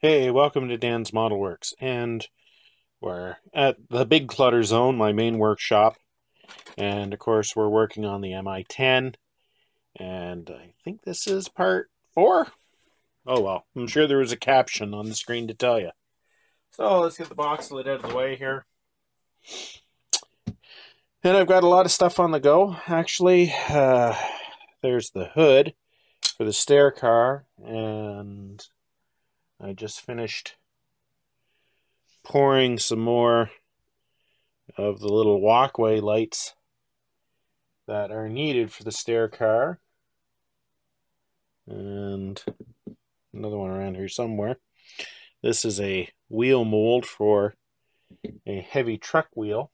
Hey, welcome to Dan's Model Works, and we're at the Big Clutter Zone, my main workshop, and of course we're working on the Mi-10, and I think this is part 4? Oh well, I'm sure there was a caption on the screen to tell you. So let's get the box lid out of the way here. And I've got a lot of stuff on the go, actually. There's the hood for the stair car, and I just finished pouring some more of the little walkway lights that are needed for the stair car. And another one around here somewhere. This is a wheel mold for a heavy truck wheel.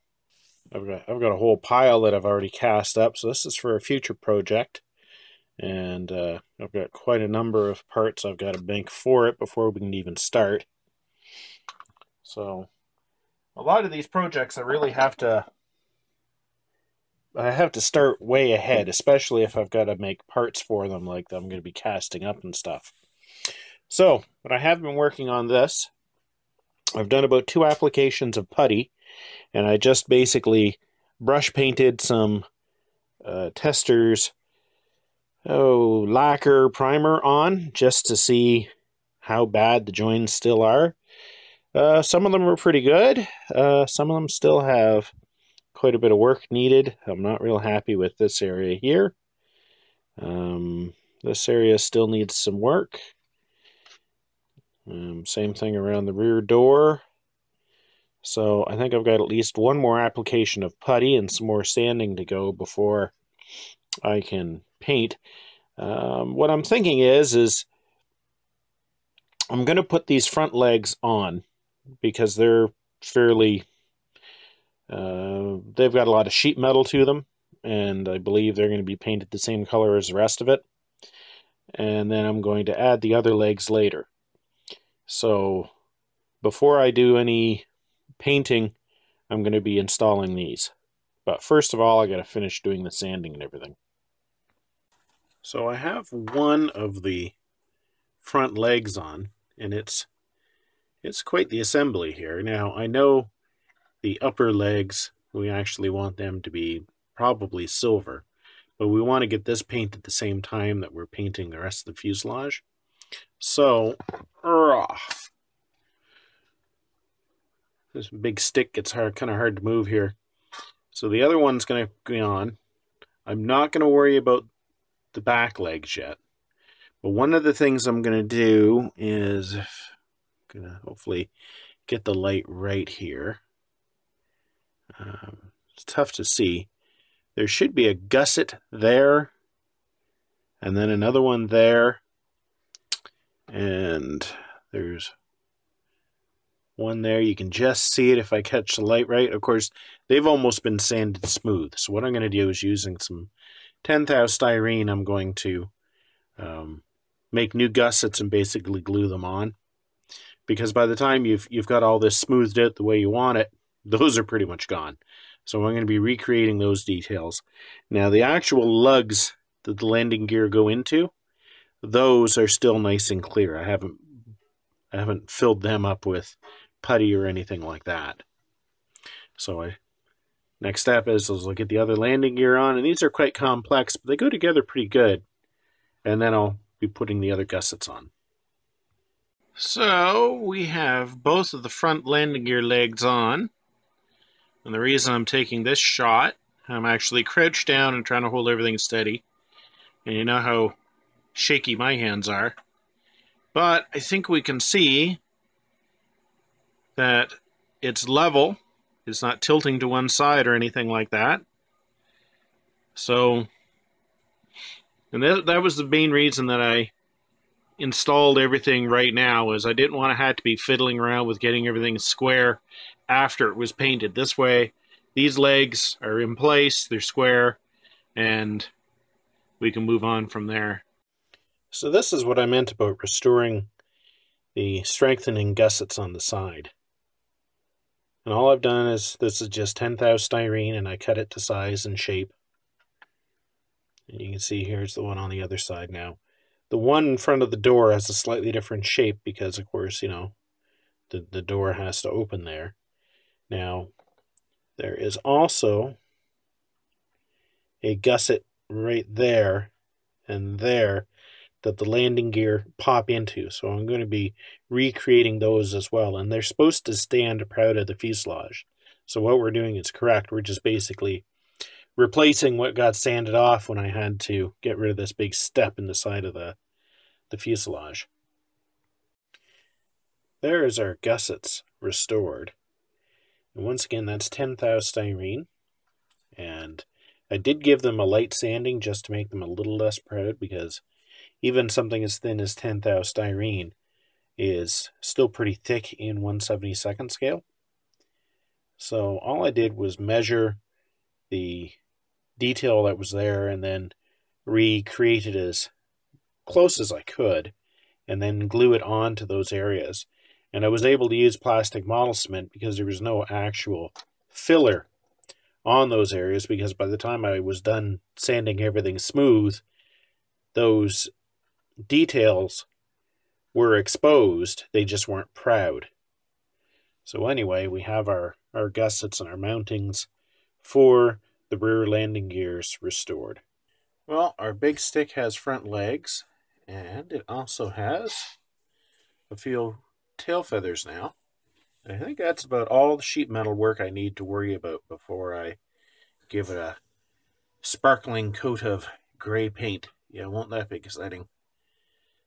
I've got a whole pile that I've already cast up, so this is for a future project. And I've got quite a number of parts I've got to make for it before we can even start. So a lot of these projects I really have to start way ahead, especially if I've got to make parts for them, like I'm going to be casting up and stuff. So, but I have been working on this. I've done about 2 applications of putty, and I just basically brush painted some Testors lacquer primer on, just to see how bad the joins still are. Some of them are pretty good. Some of them still have quite a bit of work needed. I'm not real happy with this area here. This area still needs some work. Same thing around the rear door. So I think I've got at least one more application of putty and some more sanding to go before I can paint. What I'm thinking is I'm going to put these front legs on because they're fairly they've got a lot of sheet metal to them, and I believe they're going to be painted the same color as the rest of it. And then I'm going to add the other legs later. So before I do any painting, I'm going to be installing these. But first of all, I got to finish doing the sanding and everything. So I have one of the front legs on, and it's quite the assembly here. Now, I know the upper legs, we actually want them to be probably silver, but we want to get this painted at the same time that we're painting the rest of the fuselage. So, this big stick gets kind of hard to move here. So the other one's going to go on. I'm not going to worry about the back legs yet. But one of the things I'm going to do is, I'm going to hopefully get the light right here. It's tough to see. There should be a gusset there, and then another one there, and there's one there. You can just see it if I catch the light right. Of course, they've almost been sanded smooth. So what I'm going to do is, using some 10 thou styrene, I'm going to make new gussets and basically glue them on. Because by the time you've got all this smoothed out the way you want it, those are pretty much gone. So I'm going to be recreating those details. Now the actual lugs that the landing gear go into, those are still nice and clear. I haven't filled them up with putty or anything like that. So next step is I'll get the other landing gear on, and these are quite complex, but they go together pretty good. And then I'll be putting the other gussets on. So we have both of the front landing gear legs on. And the reason I'm taking this shot, I'm actually crouched down and trying to hold everything steady. And you know how shaky my hands are. But I think we can see that it's level. It's not tilting to one side or anything like that. So, and that was the main reason that I installed everything right now, is I didn't want to have to be fiddling around with getting everything square after it was painted. This way, these legs are in place, they're square, and we can move on from there. So this is what I meant about restoring the strengthening gussets on the side. And all I've done is, this is just 10 thou styrene, and I cut it to size and shape. And you can see here's the one on the other side now. The one in front of the door has a slightly different shape because, of course, you know, the door has to open there. Now, there is also a gusset right there and there that the landing gear pop into. So I'm going to be recreating those as well. And they're supposed to stand proud of the fuselage. So what we're doing is correct. We're just basically replacing what got sanded off when I had to get rid of this big step in the side of the fuselage. There is our gussets restored. And once again, that's 10 thou styrene. And I did give them a light sanding just to make them a little less proud, because even something as thin as 10 thou styrene is still pretty thick in 1/72nd scale. So all I did was measure the detail that was there and then recreate it as close as I could and then glue it onto those areas. And I was able to use plastic model cement because there was no actual filler on those areas, because by the time I was done sanding everything smooth, those details were exposed. They just weren't proud. So anyway, we have our gussets and our mountings for the rear landing gears restored. Well, our big stick has front legs, and it also has a few tail feathers now. I think that's about all the sheet metal work I need to worry about before I give it a sparkling coat of gray paint. Yeah, won't that be exciting?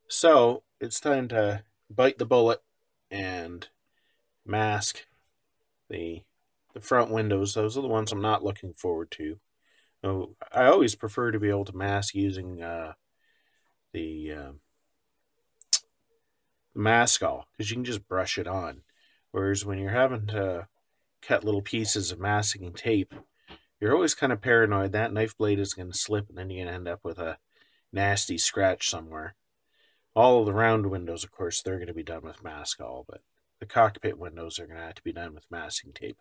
So it's time to bite the bullet and mask the front windows. Those are the ones I'm not looking forward to. Oh, I always prefer to be able to mask using the mask-all, because you can just brush it on. Whereas when you're having to cut little pieces of masking tape, you're always kind of paranoid that knife blade is going to slip and then you're going to end up with a nasty scratch somewhere. All of the round windows, of course, they're going to be done with mask-all, but the cockpit windows are going to have to be done with masking tape.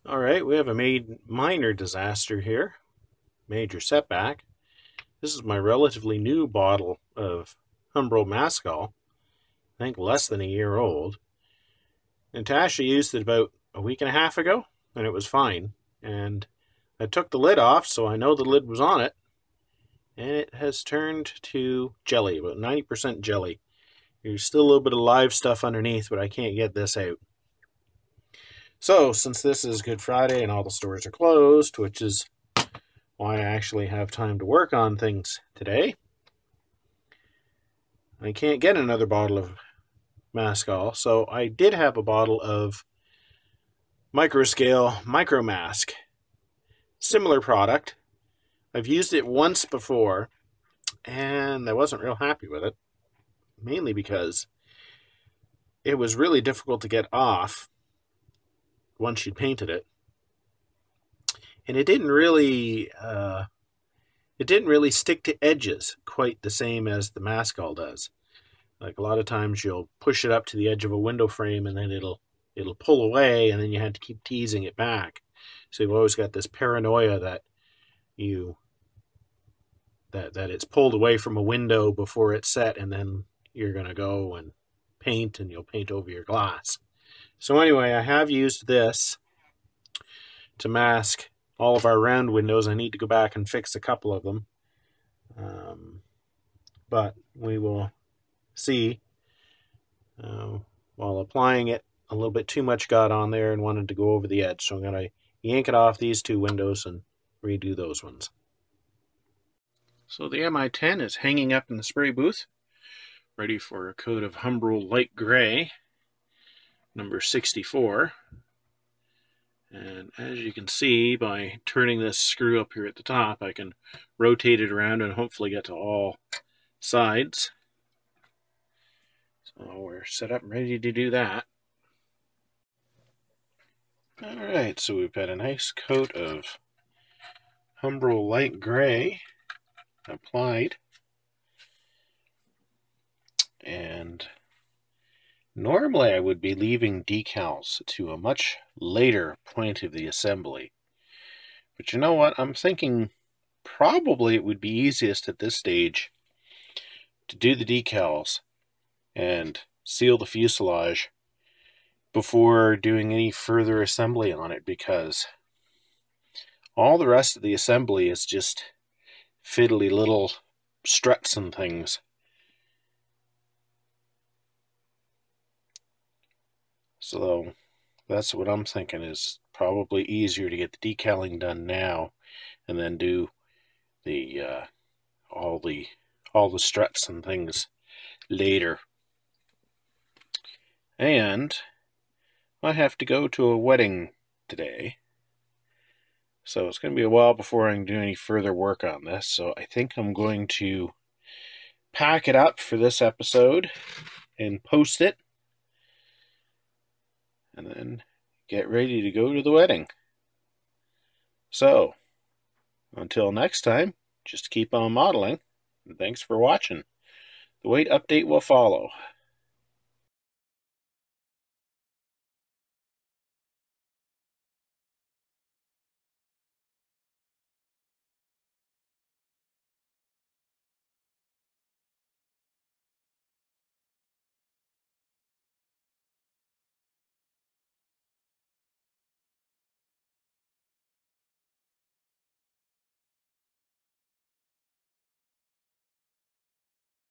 All right, we have a minor disaster here. Major setback. This is my relatively new bottle of Humbrol mask-all. I think less than a year old. Natasha used it about a week and a half ago, and it was fine. And I took the lid off, so I know the lid was on it. And it has turned to jelly, about 90% jelly. There's still a little bit of live stuff underneath, but I can't get this out. So, since this is Good Friday and all the stores are closed, which is why I actually have time to work on things today, I can't get another bottle of mask-all, so I did have a bottle of microscale micro mask. Similar product. I've used it once before, and I wasn't real happy with it, mainly because it was really difficult to get off once you painted it, and it didn't really stick to edges quite the same as the mask-all does. Like a lot of times you'll push it up to the edge of a window frame and then it'll pull away, and then you have to keep teasing it back. So you've always got this paranoia that that it's pulled away from a window before it's set, and then you're going to go and paint, and you'll paint over your glass. So anyway, I have used this to mask all of our round windows. I need to go back and fix a couple of them. But we will see. While applying it, a little bit too much got on there and wanted to go over the edge. So I'm going to yank it off these two windows and redo those ones. So the Mi-10 is hanging up in the spray booth, ready for a coat of Humbrol light gray, number 64. And as you can see, by turning this screw up here at the top, I can rotate it around and hopefully get to all sides. So we're set up and ready to do that. Alright, so we've got a nice coat of Humbrol light gray applied. And normally I would be leaving decals to a much later point of the assembly. But you know what? I'm thinking probably it would be easiest at this stage to do the decals and seal the fuselage before doing any further assembly on it, because all the rest of the assembly is just fiddly little struts and things. So that's what I'm thinking, is probably easier to get the decaling done now and then do the all the struts and things later. And I have to go to a wedding today, so it's going to be a while before I can do any further work on this. So I think I'm going to pack it up for this episode and post it, and then get ready to go to the wedding. So until next time, just keep on modeling, and thanks for watching. The weight update will follow.